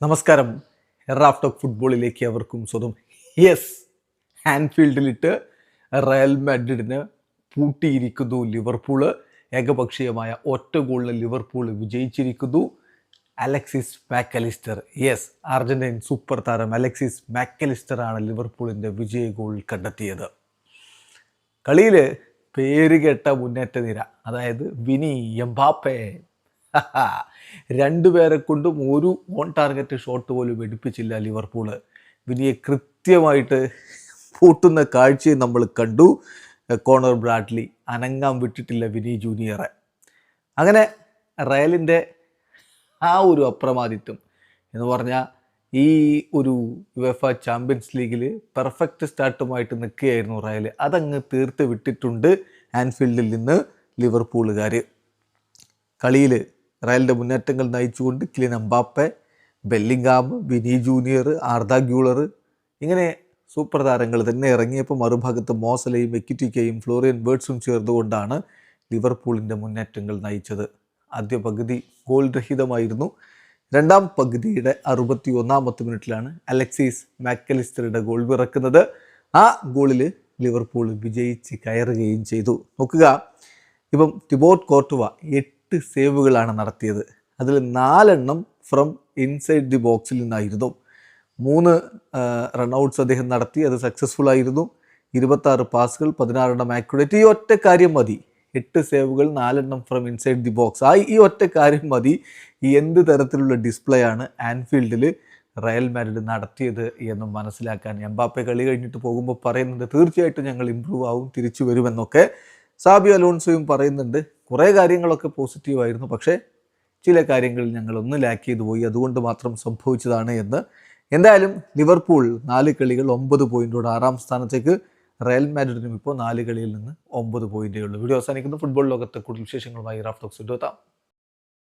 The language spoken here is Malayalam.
നമസ്കാരം. റാഫ് ടോക്ക് ഫുട്ബോളിലേക്ക് അവർക്കും സ്വന്തം. യെസ്, ആൻഫീൽഡിലിട്ട് റയൽ മാഡ്രിഡിന് പൂട്ടിയിരിക്കുന്നു ലിവർപൂള്. ഏകപക്ഷീയമായ ഒറ്റ ഗോളിന് ലിവർപൂൾ വിജയിച്ചിരിക്കുന്നു. Alexis Mac Allister, yes, Argentine super താരം അലക്സിസ് മാക്കലിസ്റ്റർ ആണ് ലിവർപൂളിൻ്റെ വിജയ ഗോൾ കണ്ടെത്തിയത്. കളിയിൽ പേരുകേട്ട മുന്നേറ്റ നിര, അതായത് വിനി, എംബാപ്പെ, രണ്ടുപേരെ കൊണ്ടും ഒരു ഓൺ ടാർഗറ്റ് ഷോട്ട് പോലും എടുപ്പിച്ചില്ല ലിവർപൂള്. വിനിയെ കൃത്യമായിട്ട് പൂട്ടുന്ന കാഴ്ചയും നമ്മൾ കണ്ടു. കോണർ ബ്രാഡ്ലി അനങ്ങാൻ വിട്ടിട്ടില്ല വിനി ജൂനിയറെ. അങ്ങനെ റയലിൻ്റെ ആ ഒരു അപ്രമാദിത്വം എന്ന് പറഞ്ഞാൽ ഈ ഒരു യുവേഫ ചാമ്പ്യൻസ് ലീഗിൽ പെർഫെക്റ്റ് സ്റ്റാർട്ടുമായിട്ട് നിൽക്കുകയായിരുന്നു റയൽ. അതങ്ങ് തീർത്ത് വിട്ടിട്ടുണ്ട് ആൻഫീൽഡിൽ നിന്ന് ലിവർപൂളുകാർ. കളിയിൽ റയലിൻ്റെ മുന്നേറ്റങ്ങൾ നയിച്ചുകൊണ്ട് Kylian Mbappe, Bellingham, Vini Junior, Arda Güler, ഇങ്ങനെ സൂപ്പർ താരങ്ങൾ തന്നെ ഇറങ്ങിയപ്പോൾ മറുഭാഗത്ത് മോസലയും എക്കിറ്റിക്കയും ഫ്ലോറിയൻ വേർഡ്സും ചേർന്നുകൊണ്ടാണ് ലിവർപൂളിൻ്റെ മുന്നേറ്റങ്ങൾ നയിച്ചത്. ആദ്യ പകുതി ഗോൾ രഹിതമായിരുന്നു. രണ്ടാം പകുതിയുടെ 61ാമത്തെ മിനിറ്റിലാണ് അലക്സിസ് മാക്കലിസ്റ്ററുടെ ഗോൾ പിറക്കുന്നത്. ആ ഗോളിൽ ലിവർപൂൾ വിജയിച്ച് കയറുകയും ചെയ്തു. നോക്കുക, ഇപ്പം തിബോട്ട് കോർട്ടുവ 8 സേവുകളാണ് നടത്തിയത്. അതിൽ 4 ഫ്രം ഇൻസൈഡ് ദി ബോക്സിൽ നിന്നായിരുന്നു. 3 റൺഔട്ട്സ് അദ്ദേഹം നടത്തി, അത് സക്സസ്ഫുൾ ആയിരുന്നു. 26 പാസുകൾ, 16 ആക്യുറേറ്റ്. ഈ ഒറ്റ കാര്യം മതി. 8 സേവുകൾ, 4 ഫ്രം ഇൻസൈഡ് ദി ബോക്സ്. ഈ ഒറ്റ കാര്യം മതി. എന്ത് തരത്തിലുള്ള ഡിസ്പ്ലേ ആണ് ആൻഫീൽഡിൽ റയൽ മാഡ്രിഡ് നടത്തിയത് എന്ന് മനസ്സിലാക്കാൻ. എംബാപ്പെ കളി കഴിഞ്ഞിട്ട് പോകുമ്പോൾ പറയുന്നുണ്ട്, തീർച്ചയായിട്ടും ഞങ്ങൾ ഇമ്പ്രൂവ് ആവും, തിരിച്ചു വരുമെന്നൊക്കെ. സാബി അലോൺസോയും പറയുന്നുണ്ട്, കുറേ കാര്യങ്ങളൊക്കെ പോസിറ്റീവായിരുന്നു, പക്ഷേ ചില കാര്യങ്ങളിൽ ഞങ്ങളൊന്ന് ലാക്ക് ചെയ്തു പോയി, അതുകൊണ്ട് മാത്രം സംഭവിച്ചതാണ് എന്ന്. എന്തായാലും ലിവർപൂൾ 4 കളികൾ 9 പോയിൻറ്റോടെ 6ാം സ്ഥാനത്തേക്ക്. റയൽ മാഡ്രിഡിനും ഇപ്പോൾ 4 കളിയിൽ നിന്ന് 9 പോയിൻറ്റേ ഉള്ളൂ. വീഡിയോ അവസാനിക്കുന്നു. ഫുട്ബോൾ ലോകത്തെ കൂടുതൽ വിശേഷങ്ങളുമായി റാഫ് ടോക്സ് എത്താം.